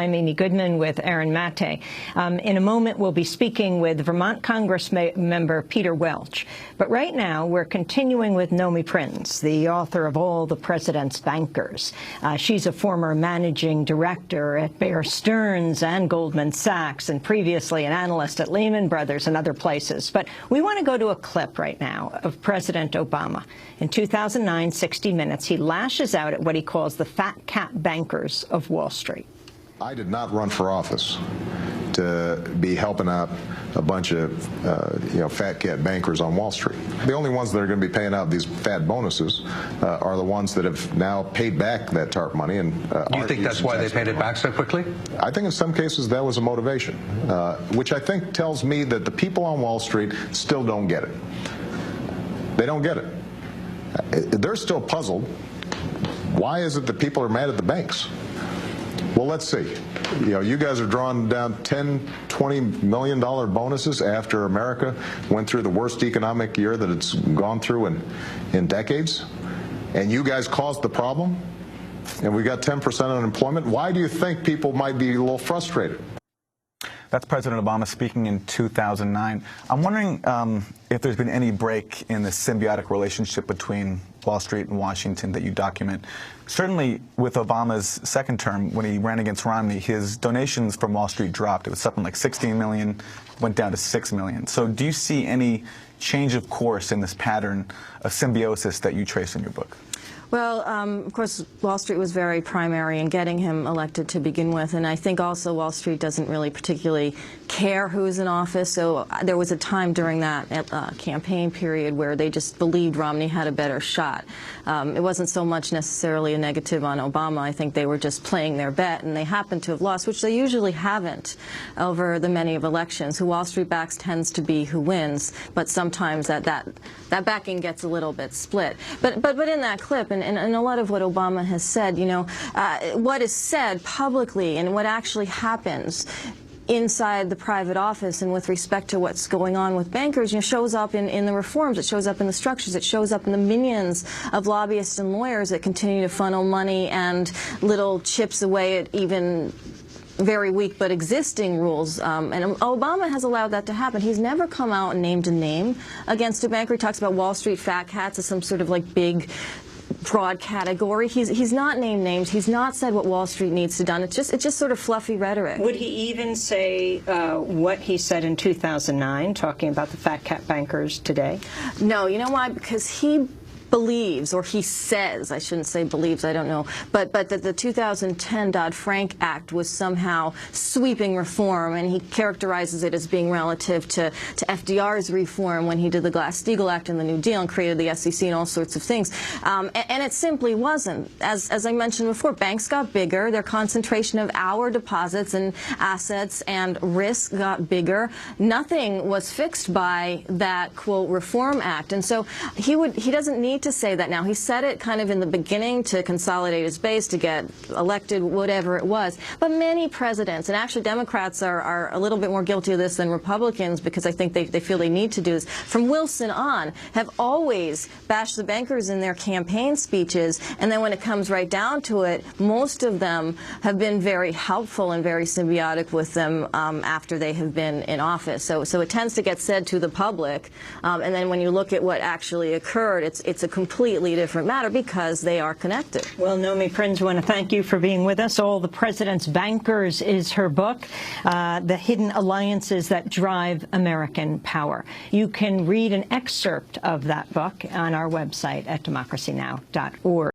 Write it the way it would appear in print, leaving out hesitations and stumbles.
I'm Amy Goodman with Aaron Mate. In a moment, we'll be speaking with Vermont Congress member Peter Welch. But right now, we're continuing with Nomi Prins, the author of All the President's Bankers. She's a former managing director at Bear Stearns and Goldman Sachs, and previously an analyst at Lehman Brothers and other places. But we want to go to a clip right now of President Obama. In 2009, 60 Minutes, he lashes out at what he calls the fat cat bankers of Wall Street. I did not run for office to be helping out a bunch of fat cat bankers on Wall Street. The only ones that are going to be paying out these fat bonuses are the ones that have now paid back that TARP money. And do you think that's why they paid it back so quickly? I think in some cases that was a motivation, which I think tells me that the people on Wall Street still don't get it. They don't get it. They're still puzzled. Why is it that people are mad at the banks? Well, let's see. You guys are drawing down $10, $20 million bonuses after America went through the worst economic year that it's gone through in decades. And you guys caused the problem. And we got 10% unemployment. Why do you think people might be a little frustrated? That's President Obama speaking in 2009. I'm wondering if there's been any break in the symbiotic relationship between Wall Street and Washington that you document. Certainly with Obama's second term, when he ran against Romney, his donations from Wall Street dropped. It was something like 16 million, went down to 6 million. So do you see any change of course in this pattern of symbiosis that you trace in your book? Well, of course, Wall Street was very primary in getting him elected to begin with, and I think also Wall Street doesn't really particularly care who's in office, so there was a time during that campaign period where they just believed Romney had a better shot. It wasn't so much necessarily a negative on Obama. I think they were just playing their bet, and they happened to have lost, which they usually haven't over the many of elections. Who Wall Street backs tends to be who wins, but sometimes that backing gets a little bit split. But in that clip, and a lot of what Obama has said, what is said publicly and what actually happens inside the private office and with respect to what's going on with bankers, shows up in the reforms, it shows up in the structures, it shows up in the minions of lobbyists and lawyers that continue to funnel money and little chips away at even very weak but existing rules, and Obama has allowed that to happen. He's never come out and named a name against a banker. He talks about Wall Street fat cats as some sort of like big broad category. He's not named names. He's not said what Wall Street needs to done. It's just sort of fluffy rhetoric. Would he even say what he said in 2009, talking about the fat cat bankers today? No. You know why? Because he believes, or he says, I shouldn't say believes, I don't know, but that the 2010 Dodd-Frank Act was somehow sweeping reform, and he characterizes it as being relative to FDR's reform when he did the Glass-Steagall Act and the New Deal and created the SEC and all sorts of things. And it simply wasn't. As I mentioned before, banks got bigger, their concentration of our deposits and assets and risk got bigger. Nothing was fixed by that, quote, Reform Act. And so he doesn't need to say that now. He said it kind of in the beginning to consolidate his base, to get elected, whatever it was. But many presidents, and actually Democrats are a little bit more guilty of this than Republicans, because I think they feel they need to do this, from Wilson on, have always bashed the bankers in their campaign speeches, and then when it comes right down to it, most of them have been very helpful and very symbiotic with them after they have been in office. So it tends to get said to the public, and then when you look at what actually occurred, it's a completely different matter because they are connected. Well, Nomi Prins, I want to thank you for being with us. All the President's Bankers is her book, The Hidden Alliances That Drive American Power. You can read an excerpt of that book on our website at democracynow.org.